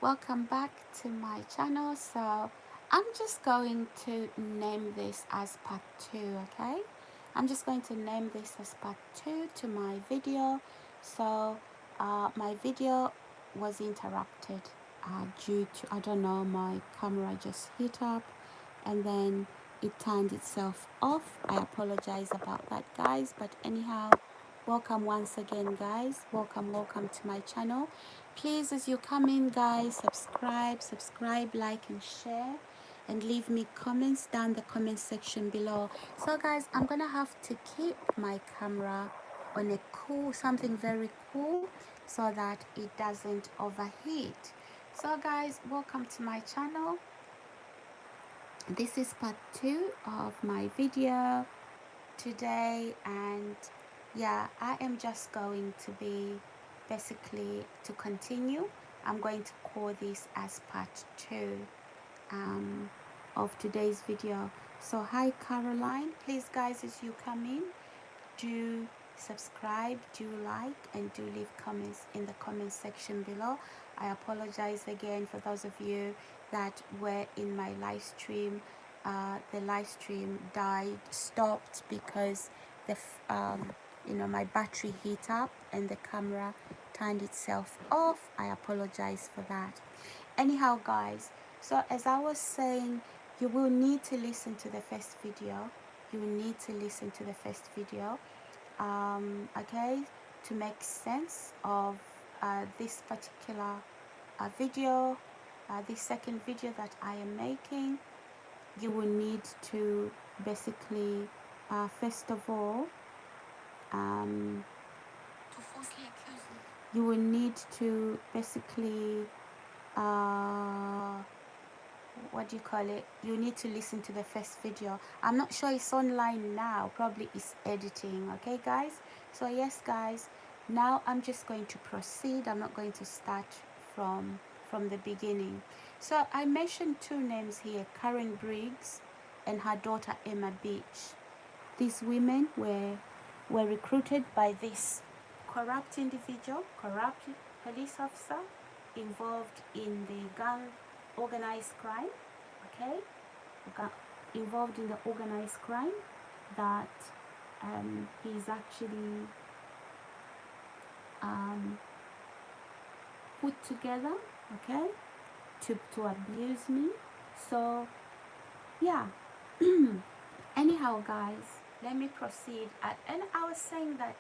Welcome back to my channel. So I'm just going to name this as part 2. Okay, I'm just going to name this as part 2 to my video. So my video was interrupted due to, I don't know, my camera just hit up and then it turned itself off. I apologize about that, guys, but anyhow, welcome once again, guys. Welcome to my channel. Please, as you come in, guys, subscribe, like and share, and leave me comments down the comment section below. So guys, I'm gonna have to keep my camera on a cool, something very cool, so that it doesn't overheat. So guys, welcome to my channel. This is part 2 of my video today, and yeah, I am just going to be basically to continue. I'm going to call this as part 2 um, of today's video. So hi Caroline, please guys, as you come in, do subscribe, do like, and do leave comments in the comment section below. I apologize again for those of you that were in my live stream. The live stream stopped because the my battery heat up and the camera turned itself off. I apologize for that. Anyhow, guys, so as I was saying, you will need to listen to the first video. You will need to listen to the first video, okay, to make sense of this particular video, this second video that I am making. You will need to basically, first of all, you will need to basically, what do you call it, you need to listen to the first video. I'm not sure it's online now, probably it's editing. Okay guys, so yes guys, now I'm just going to proceed. I'm not going to start from the beginning. So I mentioned two names here, Karen Briggs and her daughter Emma Beach. These women were recruited by this corrupt individual, corrupt police officer involved in the gang organized crime, okay, involved in the organized crime, that he's actually put together, okay, to abuse me. So yeah. Anyhow guys, let me proceed. And I was saying that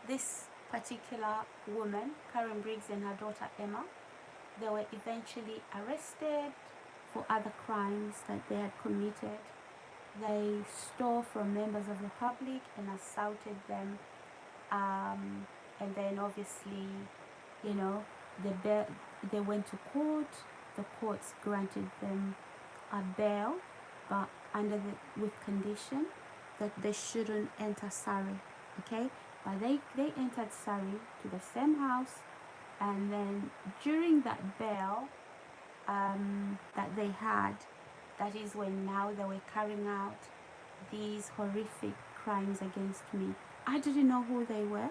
this particular woman, Karen Briggs, and her daughter Emma, they were eventually arrested for other crimes that they had committed. They stole from members of the public and assaulted them, and then obviously, you know, they went to court. The courts granted them a bail, but with condition that they shouldn't enter Surrey, okay? But they entered Surrey to the same house, and then during that bail that they had, that is when now they were carrying out these horrific crimes against me. I didn't know who they were,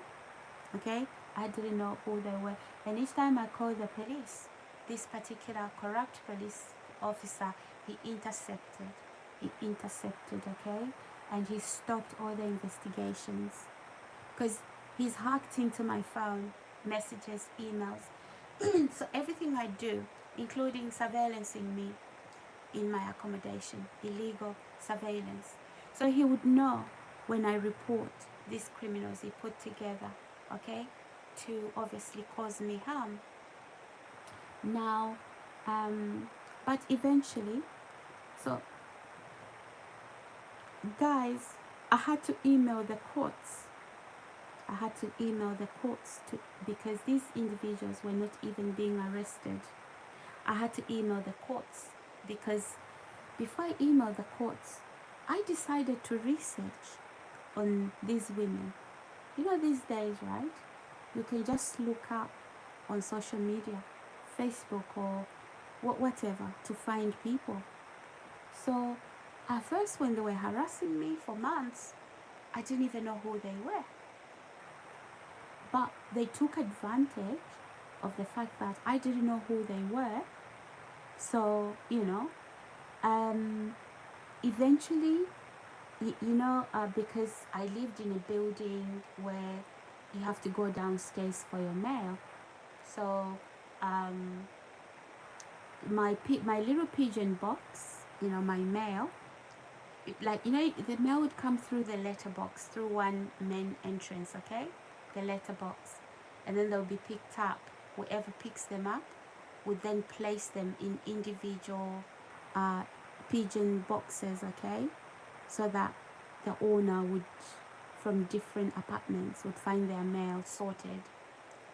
okay? I didn't know who they were. And each time I called the police, this particular corrupt police officer, he intercepted, okay? And he stopped all the investigations because he's hacked into my phone, messages, emails. So everything I do, including surveillancing me in my accommodation, illegal surveillance. So he would know when I report these criminals he put together, okay, to obviously cause me harm. Now, but eventually, so guys, I had to email the courts. Because these individuals were not even being arrested. I had to email the courts because before I emailed the courts, I decided to research on these women. You know, these days, right? You can just look up on social media, Facebook or whatever, to find people. So at first, when they were harassing me for months, I didn't even know who they were. But they took advantage of the fact that I didn't know who they were, So, eventually, because I lived in a building where you have to go downstairs for your mail. So, um, my little pigeon box, my mail, the mail would come through the letterbox, through one main entrance, okay, the letterbox, and then they'll be picked up. Whoever picks them up would then place them in individual uh, pigeon boxes, okay, so that the owner would, from different apartments, would find their mail sorted.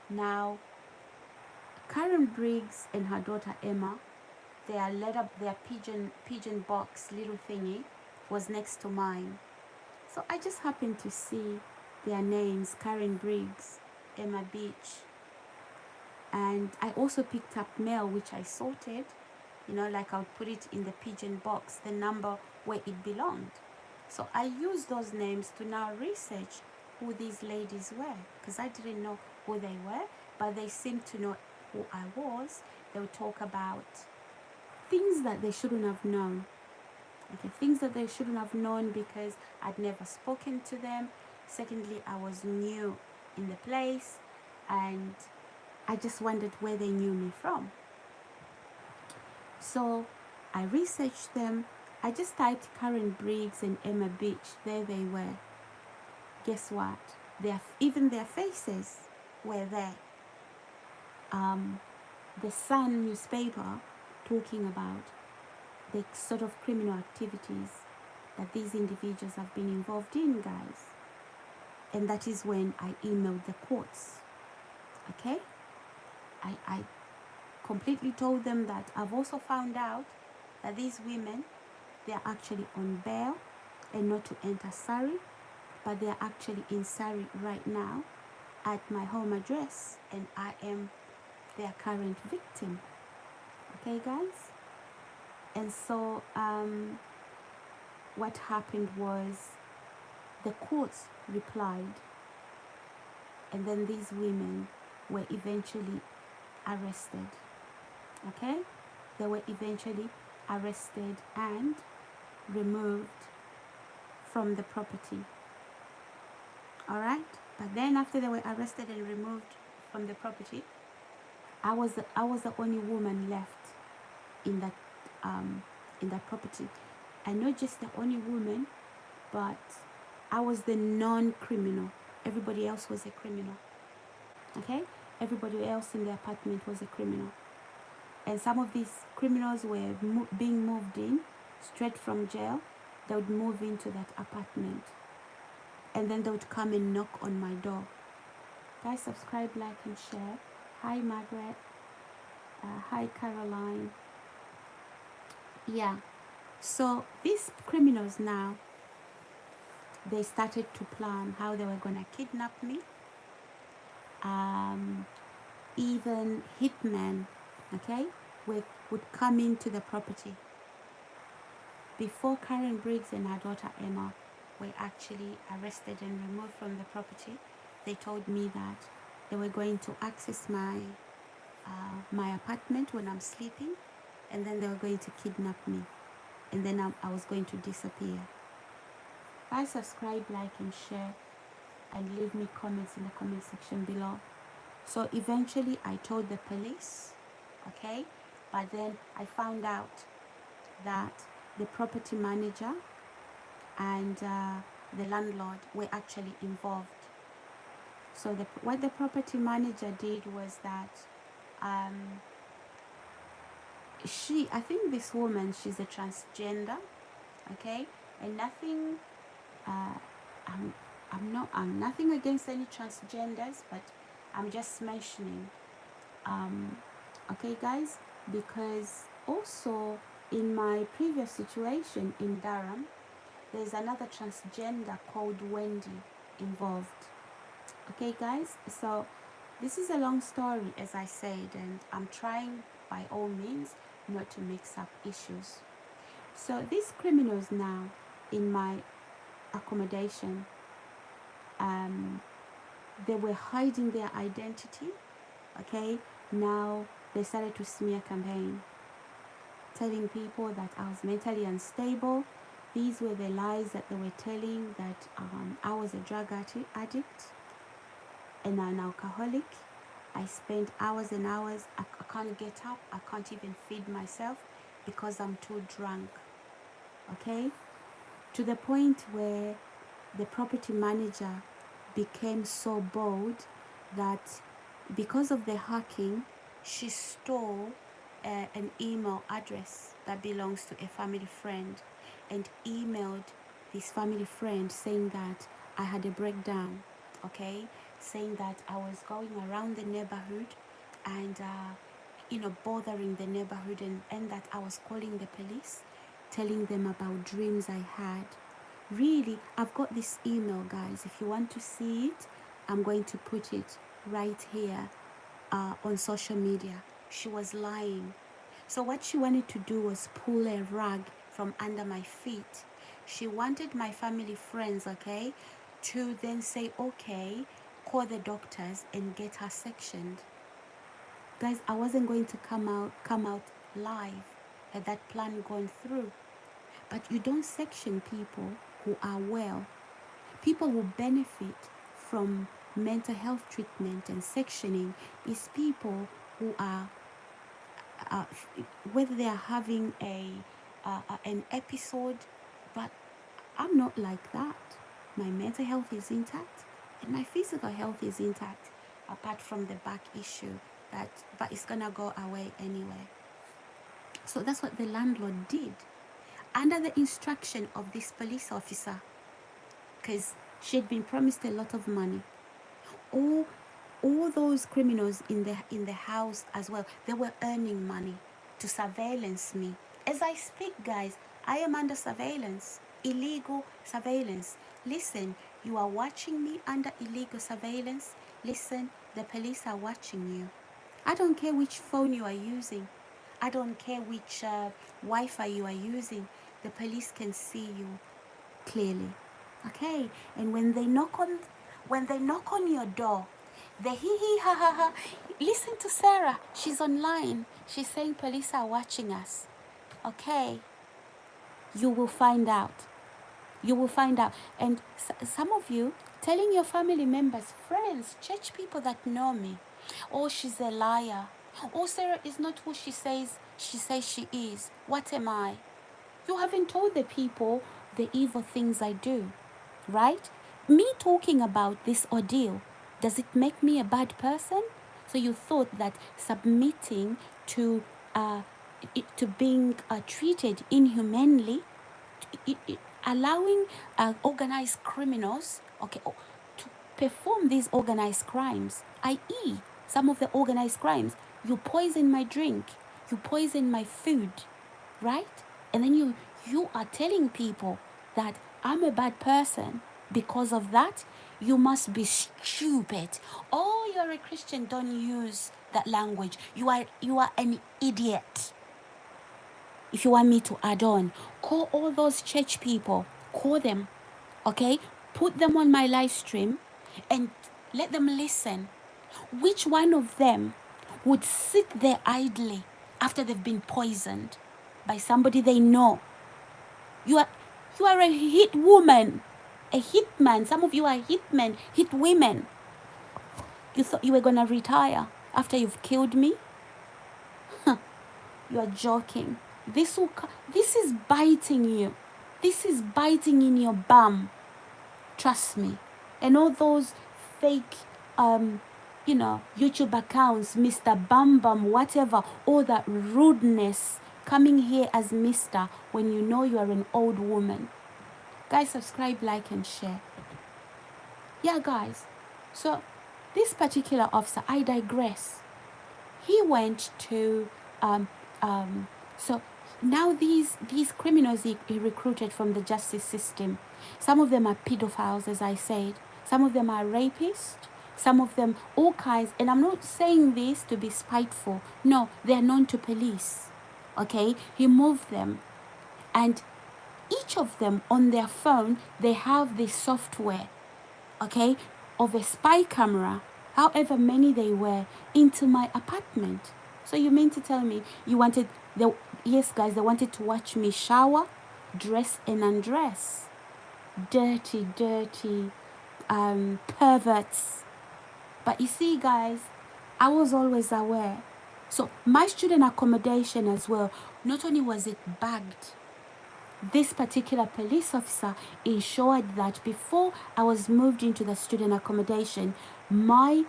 Now, Karen Briggs and her daughter Emma, their pigeon box little thingy was next to mine. So I just happened to see their names, Karen Briggs, Emma Beach. And I also picked up mail which I sorted, like I would put it in the pigeon box, the number where it belonged. So I used those names to now research who these ladies were, because I didn't know who they were, but they seemed to know who I was. They would talk about things that they shouldn't have known. Okay, things that they shouldn't have known because I'd never spoken to them. Secondly, I was new in the place and I just wondered where they knew me from. So I researched them. I just typed Karen Briggs and Emma Beach. There they were. Guess what? Even their faces were there. The Sun newspaper talking about the sort of criminal activities that these individuals have been involved in, guys. And that is when I emailed the courts. Okay? I completely told them that I've also found out that these women, they are actually on bail and not to enter Surrey, but they are actually in Surrey right now at my home address, and I am their current victim. Okay, guys? And so what happened was the courts replied, and then these women were eventually arrested. Okay? They were eventually arrested and removed from the property. All right? But then after they were arrested and removed from the property, I was the only woman left in that property. And not just the only woman, but I was the non-criminal. Everybody else was a criminal. Okay? Everybody else in the apartment was a criminal. And some of these criminals were being moved in straight from jail. They would move into that apartment. And then they would come and knock on my door. Guys, subscribe, like, and share. Hi, Margaret. Hi, Caroline. Yeah. So these criminals now, they started to plan how they were going to kidnap me. Even hitmen, okay, would come into the property. Before Karen Briggs and her daughter Emma were actually arrested and removed from the property, they told me that they were going to access my apartment when I'm sleeping, and then they were going to kidnap me, and then I was going to disappear. Guys, subscribe, like, and share, and leave me comments in the comment section below. So eventually I told the police, okay, but then I found out that the property manager and the landlord were actually involved. So what the property manager did was that I think this woman, she's a transgender, okay, and nothing, I'm nothing against any transgenders, but I'm just mentioning, okay, guys, because also in my previous situation in Durham, there's another transgender called Wendy involved. Okay, guys, so this is a long story, as I said, and I'm trying by all means not to mix up issues. So these criminals now in my accommodation, they were hiding their identity. Okay, now they started to smear campaign. telling people that I was mentally unstable. These were the lies that they were telling, that I was a drug addict and an alcoholic. I spent hours and hours. I can't get up. I can't even feed myself because I'm too drunk. Okay? To the point where the property manager became so bold that because of the hacking, she stole an email address that belongs to a family friend and emailed this family friend saying that I had a breakdown, okay? Saying that I was going around the neighborhood and, bothering the neighborhood, and that I was calling the police, telling them about dreams I had. Really, I've got this email, guys. If you want to see it, I'm going to put it right here on social media. She was lying. So what she wanted to do was pull a rug from under my feet. She wanted my family friends, okay, to then say, okay, call the doctors and get her sectioned. Guys, I wasn't going to come out live had that plan gone through. But you don't section people who are well. People who benefit from mental health treatment and sectioning is people who are, whether they are having an episode, but I'm not like that. My mental health is intact and my physical health is intact, apart from the back issue but it's gonna go away anyway. So that's what the landlord did, under the instruction of this police officer, because she had been promised a lot of money. All those criminals in the house as well, they were earning money to surveillance me. As I speak, guys, I am under surveillance, illegal surveillance. Listen, you are watching me under illegal surveillance. Listen, the police are watching you. I don't care which phone you are using. I don't care which Wi-Fi you are using. The police can see you clearly. Okay? And when they knock on your door, the hee hee ha ha ha. Listen to Sarah. She's online. She's saying police are watching us. Okay? You will find out. You will find out. And some of you telling your family members, friends, church people that know me, oh, she's a liar. Oh, Sarah is not who she says she is. What am I? You haven't told the people the evil things I do, right? Me talking about this ordeal, does it make me a bad person? So you thought that submitting to being treated inhumanely, allowing organized criminals, okay, to perform these organized crimes, i.e., some of the organized crimes, you poison my drink, you poison my food, right? And then you are telling people that I'm a bad person because of that. You must be stupid. Oh, you're a Christian, don't use that language. You are an idiot. If you want me to add on, call all those church people, call them, okay? Put them on my live stream and let them listen. Which one of them would sit there idly after they've been poisoned by somebody they know? You are a hit woman, a hitman. Some of you are hitmen, hit women. You thought you were gonna retire after you've killed me? You are joking. This is biting you. This is biting in your bum. Trust me. And all those fake YouTube accounts, Mr. Bam Bam, whatever, all that rudeness, coming here as Mr. when you know you are an old woman. Guys, subscribe, like, and share. Yeah, guys. So this particular officer, I digress. He went to so now these criminals he recruited from the justice system, some of them are pedophiles, as I said. Some of them are rapists. Some of them all kinds. And I'm not saying this to be spiteful. No, they're known to police. Okay? He moved them. And each of them on their phone, they have this software, okay, of a spy camera, however many they were, into my apartment. So you mean to tell me you wanted the yes guys, they wanted to watch me shower, dress and undress. Dirty perverts. But you see guys, I was always aware. So my student accommodation as well, not only was it bagged, this particular police officer ensured that before I was moved into the student accommodation, my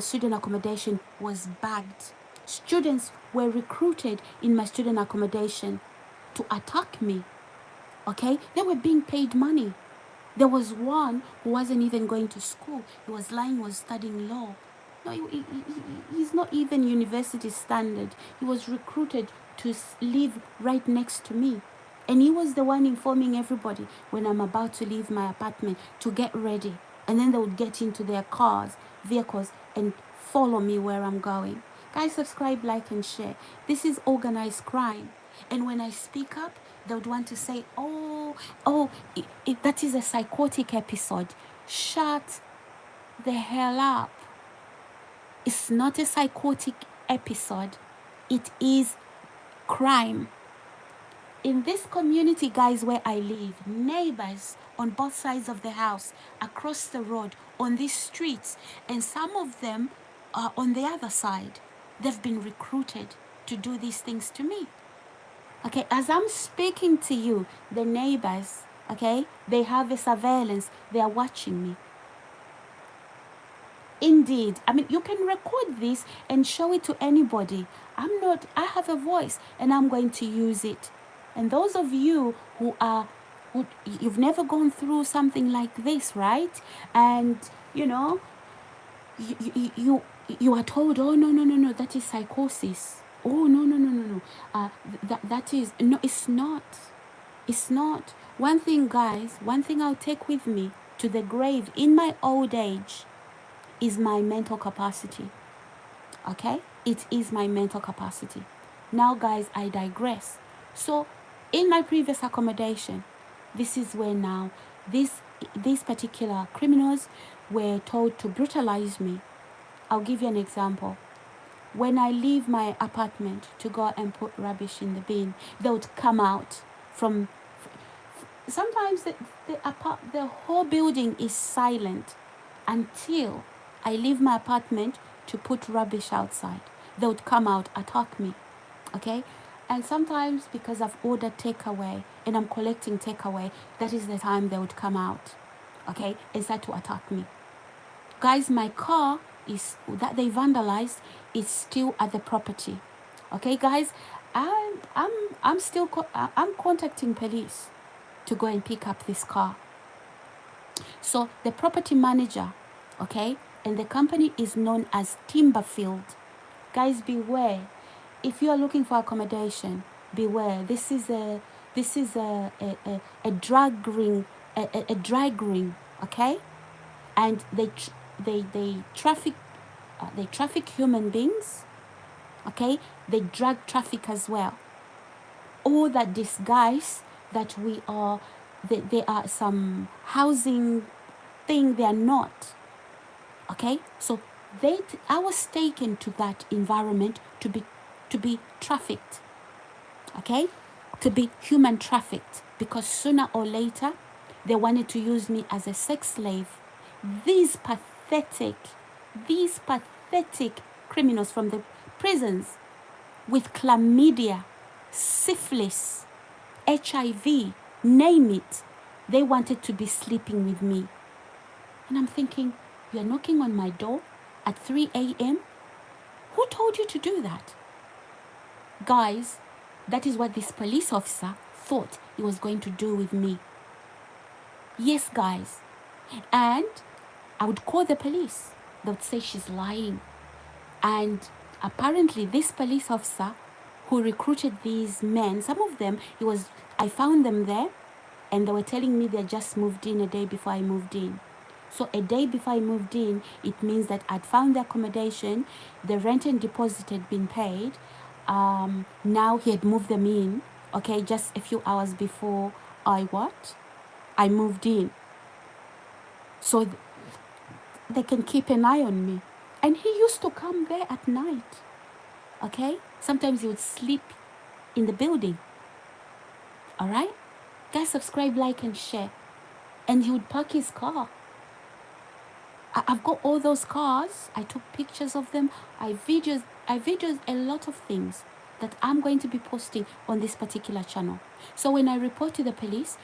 student accommodation was bagged. Students were recruited in my student accommodation to attack me. Okay? They were being paid money. There was one who wasn't even going to school. He was lying, was studying law. No, he's not even university standard. He was recruited to live right next to me. And he was the one informing everybody when I'm about to leave my apartment to get ready. And then they would get into their vehicles, and follow me where I'm going. Guys, subscribe, like, and share. This is organized crime. And when I speak up, they would want to say, that is a psychotic episode. Shut the hell up. It's not a psychotic episode. It is crime. In this community, guys, where I live, neighbors on both sides of the house, across the road, on these streets, and some of them are on the other side. They've been recruited to do these things to me. Okay, as I'm speaking to you, the neighbors, okay, they have a surveillance. They are watching me. Indeed, I mean, you can record this and show it to anybody. I have a voice and I'm going to use it. And those of you you've never gone through something like this, right? And, you are told, oh, no, that is psychosis. Oh, no. That is, no, it's not. It's not. One thing, guys, one thing I'll take with me to the grave in my old age is my mental capacity. Okay? It is my mental capacity. Now, guys, I digress. So, in my previous accommodation, this is where now these particular criminals were told to brutalize me. I'll give you an example. When I leave my apartment to go and put rubbish in the bin, they would come out from. Sometimes the whole building is silent until I leave my apartment to put rubbish outside. They would come out, attack me. Okay? And sometimes because I've ordered takeaway and I'm collecting takeaway, that is the time they would come out. Okay? And start to attack me. Guys, my car that they vandalized is still at the property. Okay, guys? I'm still I'm contacting police to go and pick up this car. So the property manager, okay, and the company is known as Timberfield. Guys, beware. If you are looking for accommodation, beware. This is a drug ring, a drag ring, okay? And they traffic human beings, okay? They drug traffic as well. All that disguise that they are some housing thing, they are not. Okay, so I was taken to that environment to be trafficked. Okay, to be human trafficked, because sooner or later they wanted to use me as a sex slave. These pathetic criminals from the prisons with chlamydia, syphilis, HIV, name it, they wanted to be sleeping with me. And I'm thinking, you're knocking on my door at 3 a.m.? Who told you to do that? Guys, that is what this police officer thought he was going to do with me. Yes, guys. And I would call the police. They would say she's lying. And apparently this police officer who recruited these men, some of them, I found them there, and they were telling me they just moved in a day before I moved in. So a day before I moved in, it means that I'd found the accommodation, the rent and deposit had been paid. Now he had moved them in, okay, just a few hours before I moved in. So they can keep an eye on me. And he used to come there at night, Okay? Sometimes he would sleep in the building. All right? Guys, subscribe, like, and share. And he would park his car. I've got all those cars. I took pictures of them. I videos a lot of things that I'm going to be posting on this particular channel. So when I report to the police,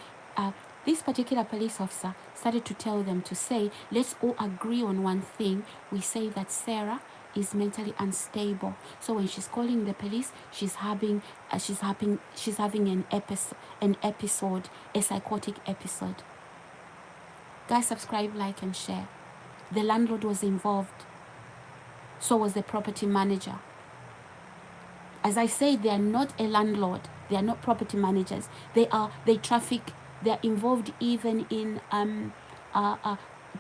this particular police officer started to tell them to say, let's all agree on one thing. We say that Sarah is mentally unstable. So when she's calling the police, she's having an episode, a psychotic episode. Guys, subscribe, like, and share. The landlord was involved. So was the property manager. As I say, they are not a landlord. They are not property managers. They are involved even in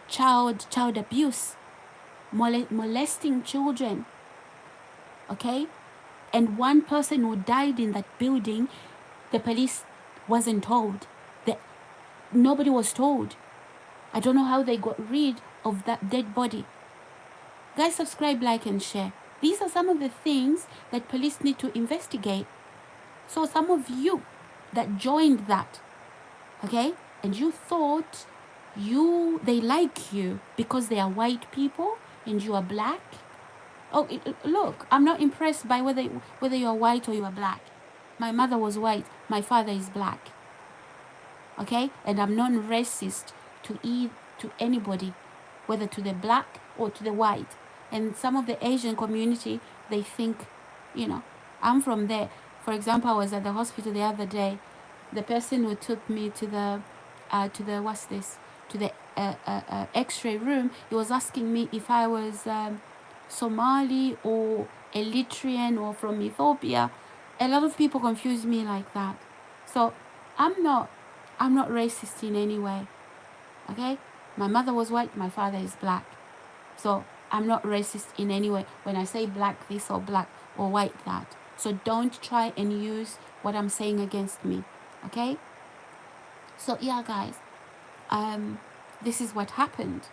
child abuse, molesting children. Okay? And one person who died in that building, the police wasn't told. Nobody was told. I don't know how they got rid of that dead body. Guys, subscribe, like, and share. These are some of the things that police need to investigate. So some of you that joined that, okay, and you thought they like you because they are white people and you are black. Oh, look, I'm not impressed by whether you are white or you are black. My mother was white. My father is black. Okay, and I'm not racist to anybody, whether to the black or to the white. And some of the Asian community, they think, I'm from there. For example, I was at the hospital the other day. The person who took me to the X-ray room, he was asking me if I was Somali or Eritrean or from Ethiopia. A lot of people confuse me like that. So I'm not racist in any way. Okay? My mother was white, my father is black. So I'm not racist in any way when I say black this or black or white that. So don't try and use what I'm saying against me. Okay? So yeah, guys, this is what happened.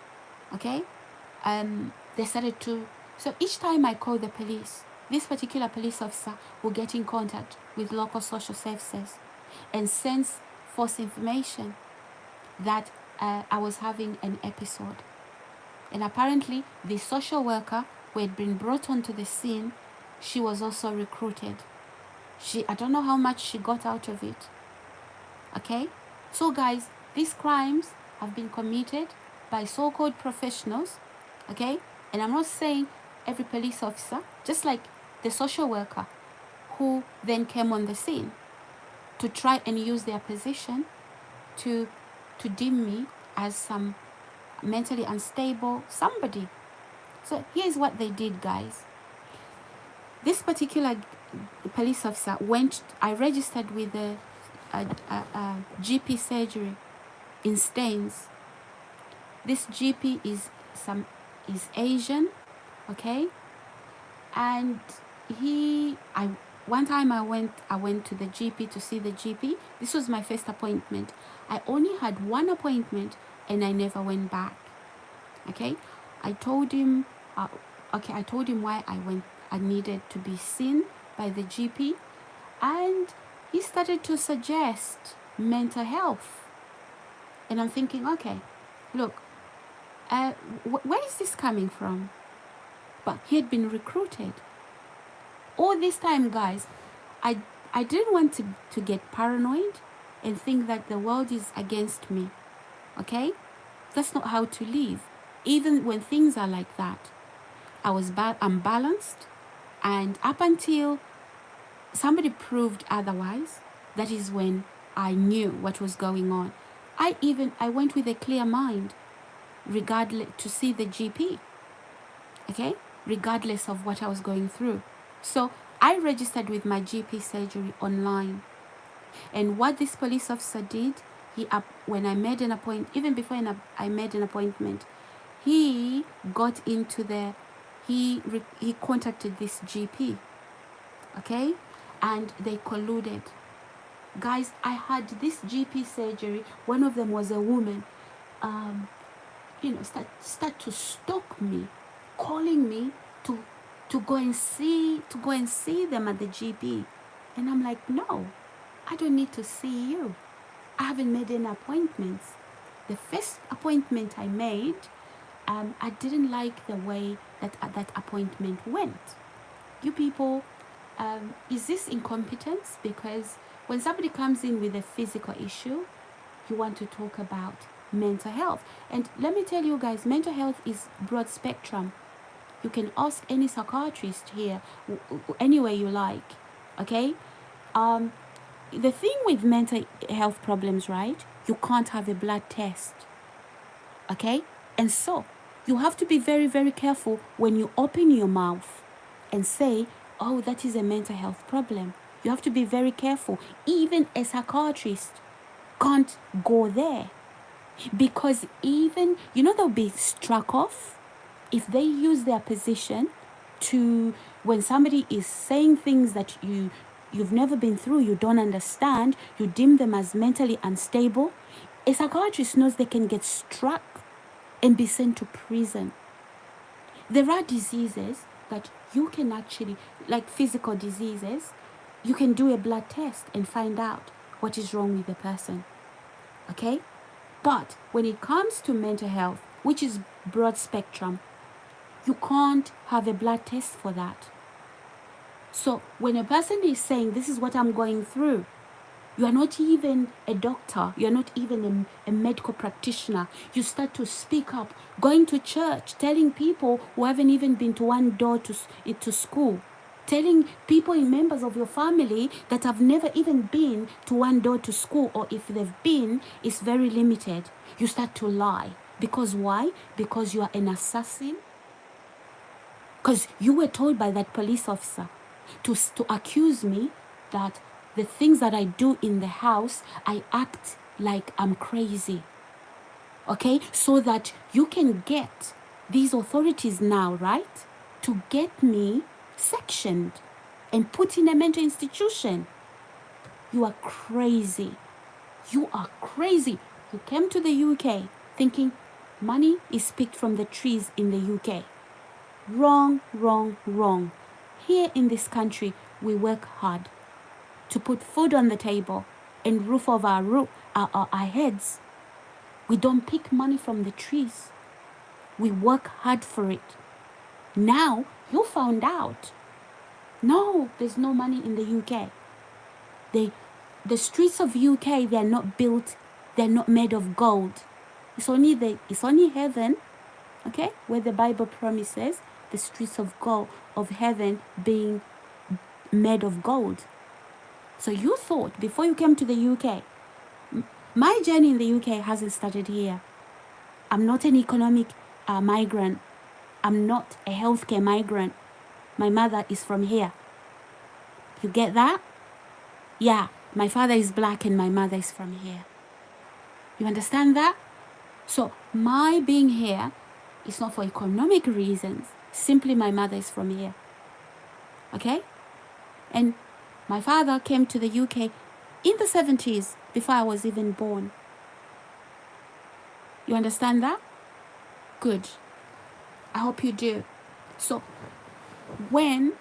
Okay? They started to, so each time I call the police, this particular police officer will get in contact with local social services and sends false information that I was having an episode. And apparently, the social worker who had been brought onto the scene, she was also recruited. I don't know how much she got out of it. Okay? So guys, these crimes have been committed by so-called professionals. Okay? And I'm not saying every police officer, just like the social worker who then came on the scene to try and use their position to deem me as some mentally unstable somebody. So here's what they did, guys. This particular police officer I registered with a GP surgery in Staines. This GP is Asian, okay? And one time I went to the GP to see the GP. This was my first appointment. I only had one appointment and I never went back. Okay? I told him why I needed to be seen by the GP, and he started to suggest mental health. And I'm thinking, okay, look, where is this coming from? But he had been recruited. All this time, guys, I didn't want to get paranoid and think that the world is against me. Okay? That's not how to live. Even when things are like that, I'm balanced, and up until somebody proved otherwise, that is when I knew what was going on. I went with a clear mind, regardless, to see the GP. Okay, regardless of what I was going through. So I registered with my GP surgery online, and what this police officer did, when I made an appointment, even before I made an appointment, he got into he contacted this GP, okay, and they colluded. Guys, I had this GP surgery. One of them was a woman, start to stalk me, calling me to to go and see them at the GP. And I'm like, no, I don't need to see you. I haven't made any appointments. The first appointment I made, I didn't like the way that appointment went. You people, is this incompetence? Because when somebody comes in with a physical issue, you want to talk about mental health. And let me tell you guys, mental health is broad spectrum. You can ask any psychiatrist here, anywhere you like, okay? The thing with mental health problems, right? You can't have a blood test, okay? And so you have to be very, very careful when you open your mouth and say, oh, that is a mental health problem. You have to be very careful. Even a psychiatrist can't go there, because even, they'll be struck off if they use their position to, when somebody is saying things that you've never been through, you don't understand, you deem them as mentally unstable. A psychiatrist knows they can get struck and be sent to prison. There are diseases that you can actually, like physical diseases, you can do a blood test and find out what is wrong with the person, okay? But when it comes to mental health, which is broad spectrum, you can't have a blood test for that. So when a person is saying, this is what I'm going through, you are not even a doctor, you're not even a medical practitioner. You start to speak up, going to church, telling people who haven't even been to one door to school, telling people and members of your family that have never even been to one door to school, or if they've been, it's very limited. You start to lie. Because why? Because you are an assassin. Because you were told by that police officer to accuse me that the things that I do in the house, I act like I'm crazy. Okay? So that you can get these authorities now, right? To get me sectioned and put in a mental institution. You are crazy. You are crazy. You came to the UK thinking money is picked from the trees in the UK. Wrong, wrong, wrong. Here in this country, we work hard to put food on the table and roof over our heads. We don't pick money from the trees. We work hard for it. Now, you found out. No, there's no money in the UK. The streets of UK, they're not built, they're not made of gold. It's only heaven, okay, where the Bible promises the streets of heaven being made of gold. So you thought before you came to the UK, my journey in the UK hasn't started here. I'm not an economic migrant. I'm not a healthcare migrant. My mother is from here. You get that? Yeah, my father is black and my mother is from here. You understand that? So my being here is not for economic reasons. Simply my mother is from here. Okay? And my father came to the UK in the 70s, before I was even born. You understand that? Good. I hope you do. So when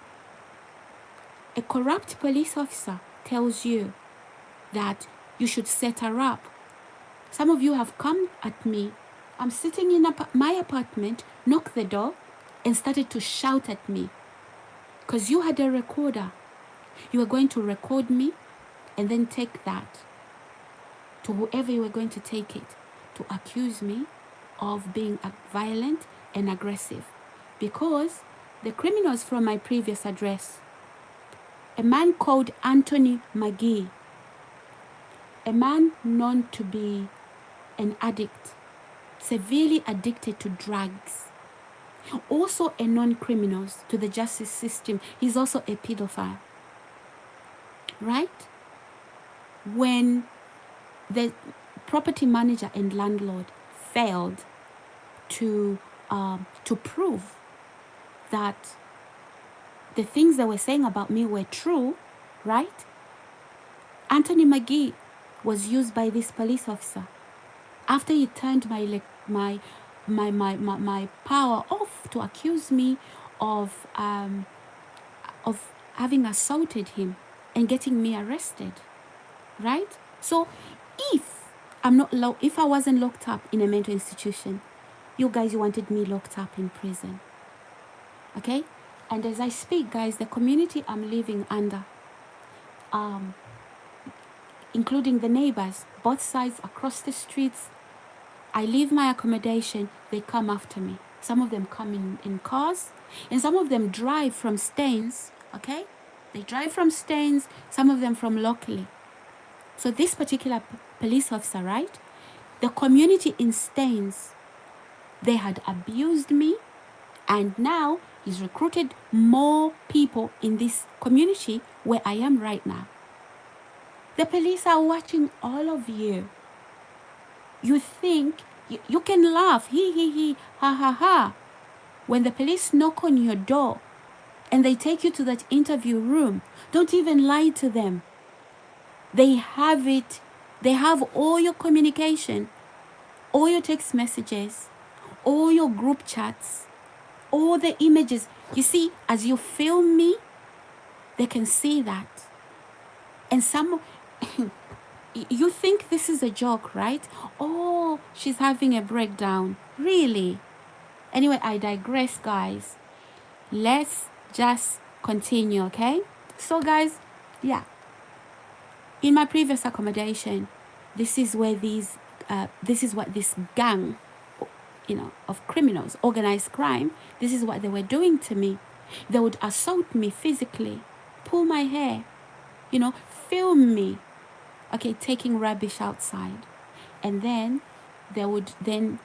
a corrupt police officer tells you that you should set her up, some of you have come at me. I'm sitting in my apartment, knocked the door, and started to shout at me. Because you had a recorder. You were going to record me and then take that to whoever you were going to take it, to accuse me of being violent and aggressive. Because the criminals from my previous address, a man called Anthony McGee, a man known to be an addict, severely addicted to drugs, also a non-criminal to the justice system. He's also a pedophile, right? When the property manager and landlord failed to prove that the things they were saying about me were true, right? Anthony McGee was used by this police officer after he turned my power off to accuse me of having assaulted him and getting me arrested, right? So if if I wasn't locked up in a mental institution, you guys wanted me locked up in prison, okay? And as I speak, guys, the community I'm living under, including the neighbors, both sides across the streets, I leave my accommodation, they come after me. Some of them come in cars, and some of them drive from Staines, okay? They drive from Staines, some of them from locally. So this particular police officer, right? The community in Staines, they had abused me, and now he's recruited more people in this community where I am right now. The police are watching all of you. You think you can laugh, he, ha, ha, ha. When the police knock on your door and they take you to that interview room, don't even lie to them. They have it. They have all your communication, all your text messages, all your group chats, all the images. You see, as you film me, they can see that. And some, you think this is a joke, right? Oh, she's having a breakdown. Really? Anyway, I digress, guys. Let's just continue, okay? So, guys, yeah. In my previous accommodation, this is where this is what this gang, of criminals, organized crime, this is what they were doing to me. They would assault me physically, pull my hair, film me, okay, taking rubbish outside. And then they would then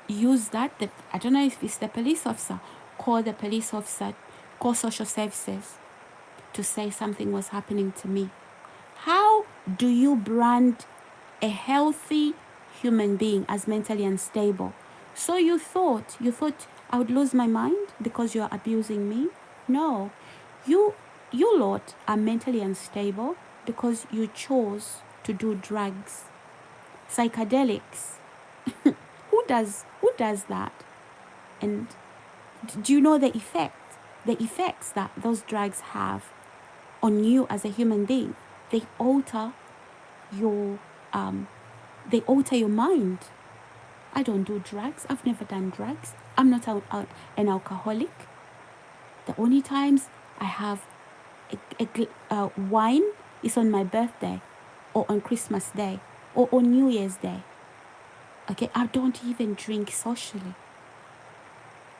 use that, I don't know if it's the police officer, call the police officer, call social services to say something was happening to me. How do you brand a healthy human being as mentally unstable? So you thought I would lose my mind because you are abusing me? No, you lot are mentally unstable because you chose to do drugs, psychedelics. Who does that? And do you know the effects that those drugs have on you as a human being? They alter your mind. I don't do drugs. I've never done drugs. I'm not an alcoholic. The only times I have wine is on my birthday, or on Christmas Day, or on New Year's Day. Okay, I don't even drink socially.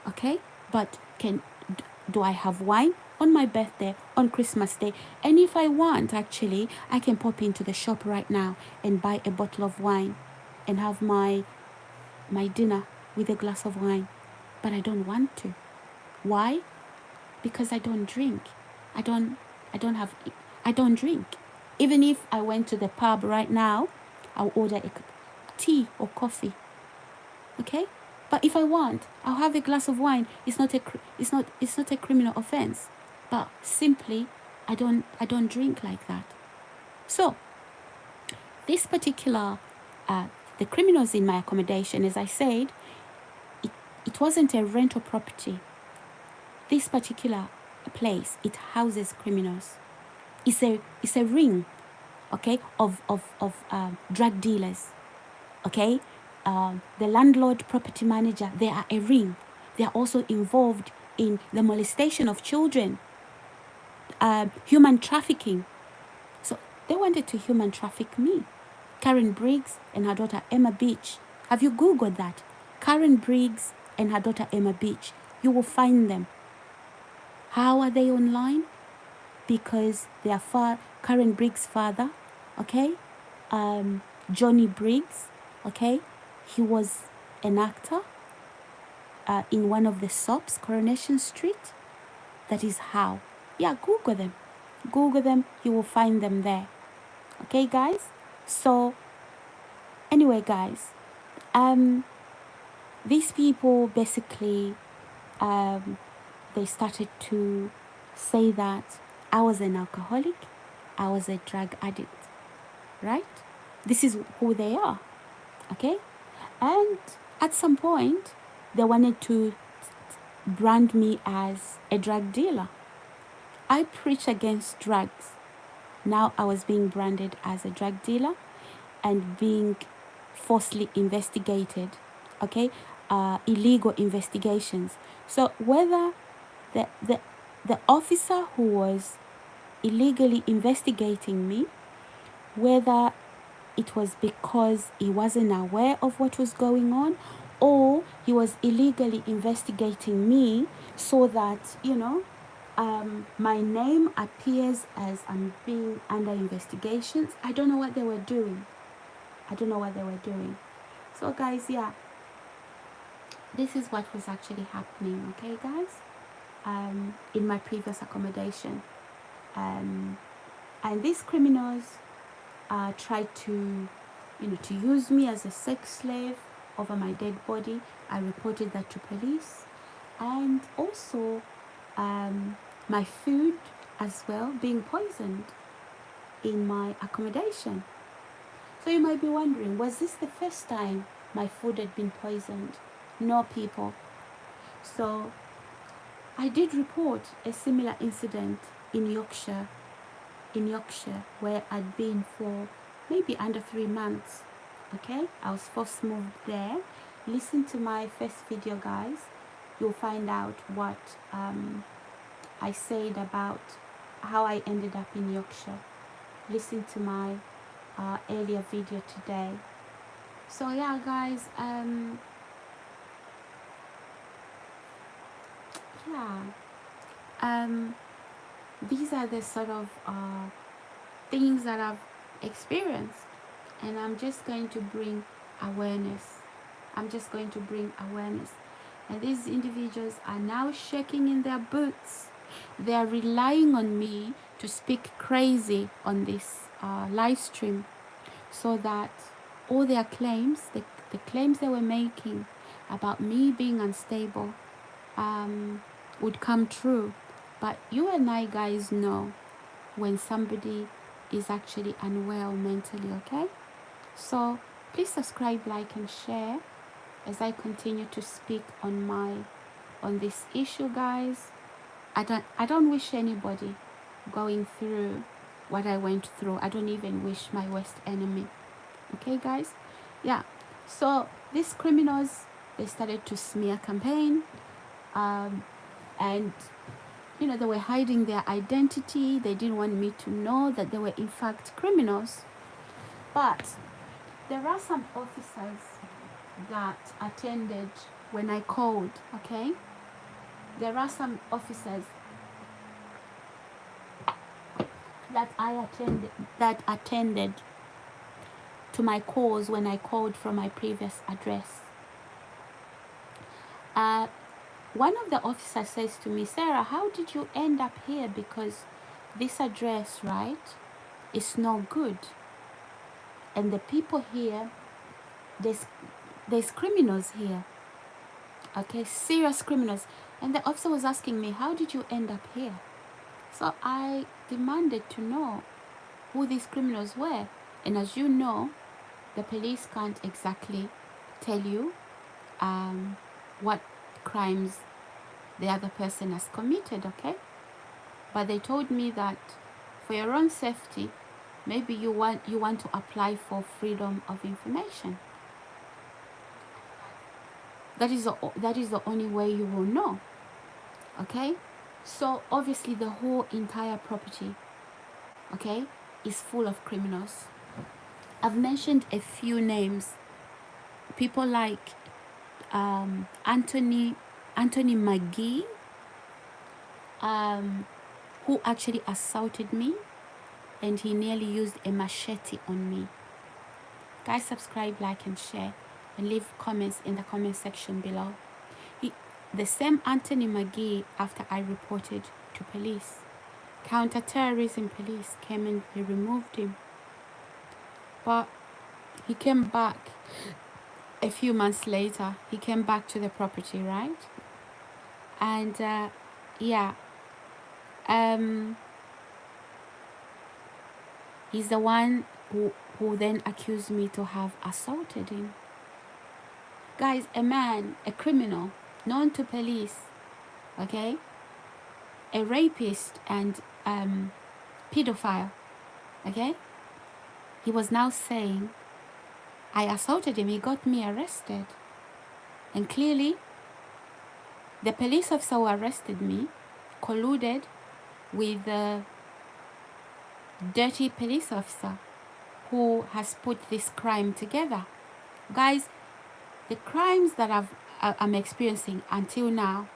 Okay, but do I have wine? On my birthday, on Christmas Day. And if I want, actually, I can pop into the shop right now and buy a bottle of wine and have my dinner with a glass of wine. But I don't want to. Why? Because I don't drink. I don't drink. Even if I went to the pub right now, I'll order a tea or coffee. Okay? But if I want, I'll have a glass of wine. It's not a criminal offense. But simply, I don't drink like that. So, this particular, the criminals in my accommodation, as I said, it wasn't a rental property. This particular place, it houses criminals. It's a ring, okay, of drug dealers, okay. The landlord, property manager, they are a ring. They are also involved in the molestation of children, human trafficking. So they wanted to human traffic me. Karen Briggs and her daughter Emma Beach. Have you Googled that? Karen Briggs and her daughter Emma Beach. You will find them. How are they online? Because their Karen Briggs' father, okay, Johnny Briggs, okay, he was an actor in one of the soaps, Coronation Street. That is how. Yeah, Google them. Google them, you will find them there. Okay, guys? So, anyway, guys, these people basically, they started to say that I was an alcoholic, I was a drug addict, right? This is who they are, okay? And at some point, they wanted to brand me as a drug dealer. I preach against drugs. Now I was being branded as a drug dealer and being falsely investigated, okay? Illegal investigations. So whether the, the, the officer who was illegally investigating me, whether it was because he wasn't aware of what was going on, or he was illegally investigating me so that, my name appears as I'm being under investigations. I don't know what they were doing. So guys, yeah, this is what was actually happening, okay guys, in my previous accommodation. And these criminals tried to use me as a sex slave over my dead body. I reported that to police. And also my food as well being poisoned in my accommodation. So you might be wondering, was this the first time my food had been poisoned? No, people. So I did report a similar incident in Yorkshire, where I'd been for maybe under 3 months. Okay, I was first moved there. Listen to my first video, guys. You'll find out what I said about how I ended up in Yorkshire. Listen to my earlier video today. So yeah, guys, these are the sort of things that I've experienced, and I'm just going to bring awareness. And these individuals are now shaking in their boots. They are relying on me to speak crazy on this live stream, so that all their claims, the claims they were making about me being unstable, would come true. But you and I, guys, know when somebody is actually unwell mentally, okay? So please subscribe, like, and share as I continue to speak on this issue, guys. I don't wish anybody going through what I went through. I don't even wish my worst enemy. Okay, guys? Yeah. So these criminals, they started to smear campaign, and they were hiding their identity. They didn't want me to know that they were in fact criminals. But there are some officers that attended when I called, okay? There are some officers that attended to my calls when I called from my previous address. One of the officers says to me, Sarah, how did you end up here? Because this address, right, is no good. And the people here, there's criminals here. Okay, serious criminals. And the officer was asking me, how did you end up here? So I demanded to know who these criminals were. And as you know, the police can't exactly tell you what crimes the other person has committed, okay? But they told me that for your own safety, maybe you want to apply for freedom of information. That is the only way you will know, okay? So obviously the whole entire property, okay, is full of criminals. I've mentioned a few names. People like Anthony McGee, who actually assaulted me, and he nearly used a machete on me. Guys, subscribe, like, and share, and leave comments in the comment section below. The same Anthony McGee, after I reported to police, counter-terrorism police came and they removed him. But he came back a few months later. He came back to the property, right? And he's the one who then accused me to have assaulted him. Guys, a man, a criminal, known to police, okay? A rapist and pedophile, okay? He was now saying, I assaulted him, he got me arrested. And clearly, the police officer who arrested me colluded with the dirty police officer who has put this crime together. Guys, the crimes that I'm experiencing until now,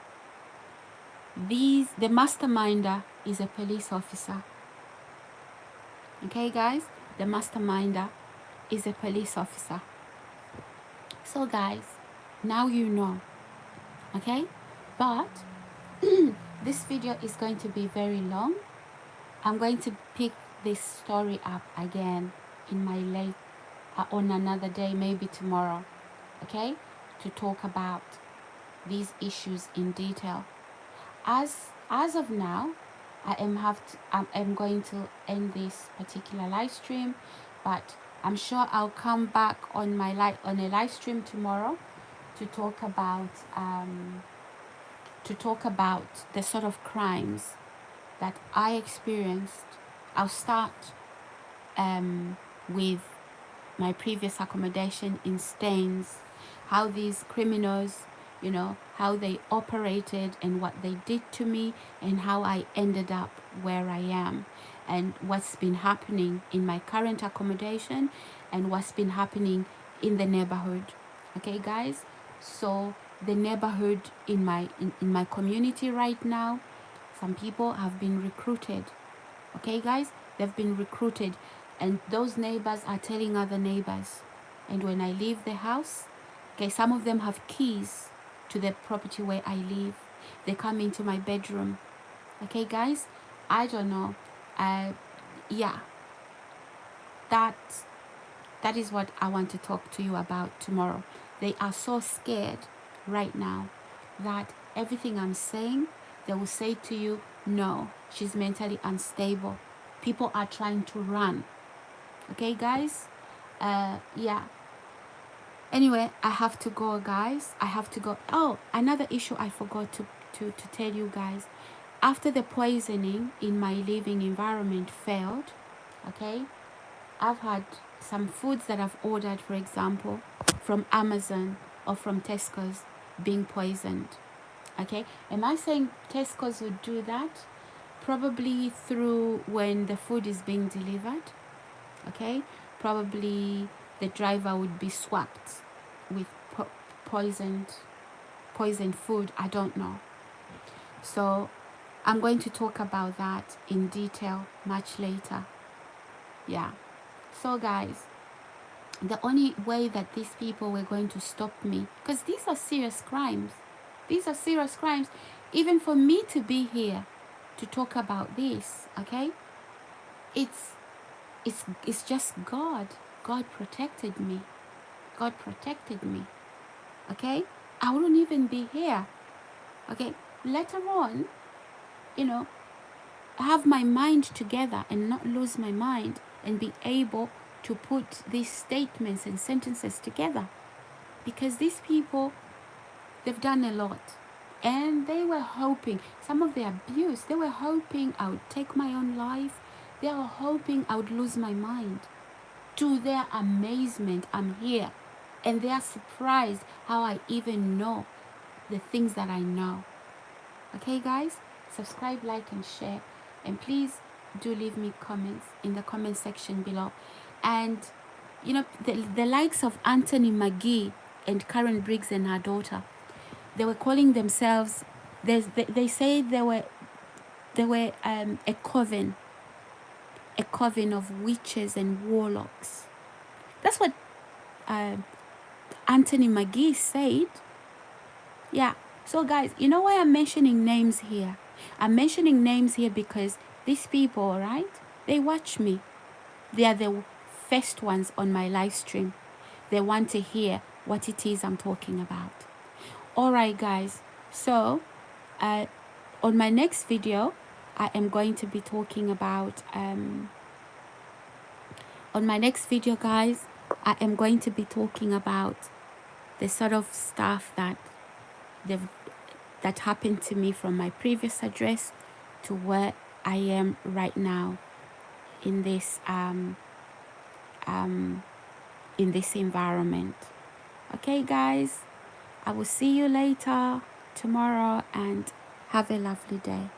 the masterminder is a police officer. Okay, guys, the masterminder is a police officer. So, guys, now you know. Okay, but this video is going to be very long. I'm going to pick this story up again in my late on another day, maybe tomorrow, okay, to talk about these issues in detail. As of now, I'm going to end this particular live stream, but I'm sure I'll come back on a live stream tomorrow to talk about the sort of crimes that I experienced. I'll start with my previous accommodation in Staines, how these criminals, how they operated and what they did to me, and how I ended up where I am, and what's been happening in my current accommodation and what's been happening in the neighborhood. Okay, guys? So the neighborhood in my community right now, some people have been recruited. Okay, guys? They've been recruited, and those neighbors are telling other neighbors. And when I leave the house, okay, some of them have keys to the property where I live. They come into my bedroom. Okay, guys? I don't know. Yeah. That is what I want to talk to you about tomorrow. They are so scared right now that everything I'm saying, they will say to you, no, she's mentally unstable. People are trying to run. Okay, guys? Yeah. Anyway, I have to go, guys. I have to go. Oh, another issue I forgot to tell you guys. After the poisoning in my living environment failed, okay, I've had some foods that I've ordered, for example, from Amazon or from Tesco's being poisoned. Okay, am I saying Tesco's would do that? Probably through when the food is being delivered. Okay, probably the driver would be swapped with poisoned food. I don't know. So I'm going to talk about that in detail much later. Yeah. So guys, the only way that these people were going to stop me, because these are serious crimes. These are serious crimes. Even for me to be here to talk about this, okay? It's just God. God protected me. God protected me. Okay? I wouldn't even be here. Okay? Later on, have my mind together and not lose my mind and be able to put these statements and sentences together. Because these people, they've done a lot. And they were hoping, some of the abuse, they were hoping I would take my own life. They were hoping I would lose my mind. To their amazement, I'm here. And they are surprised how I even know the things that I know. Okay, guys? Subscribe, like, and share. And please do leave me comments in the comment section below. And, the likes of Anthony McGee and Karen Briggs and her daughter, they were calling themselves, they say they were a coven of witches and warlocks. That's what Anthony McGee said. Yeah. So guys, you know why I'm mentioning names here? I'm mentioning names here because these people, right? They watch me. They are the first ones on my live stream. They want to hear what it is I'm talking about. Alright guys, so on my next video, I am going to be talking about, on my next video guys, I am going to be talking about the sort of stuff that that happened to me from my previous address to where I am right now in this environment. Okay, guys, I will see you later tomorrow, and have a lovely day.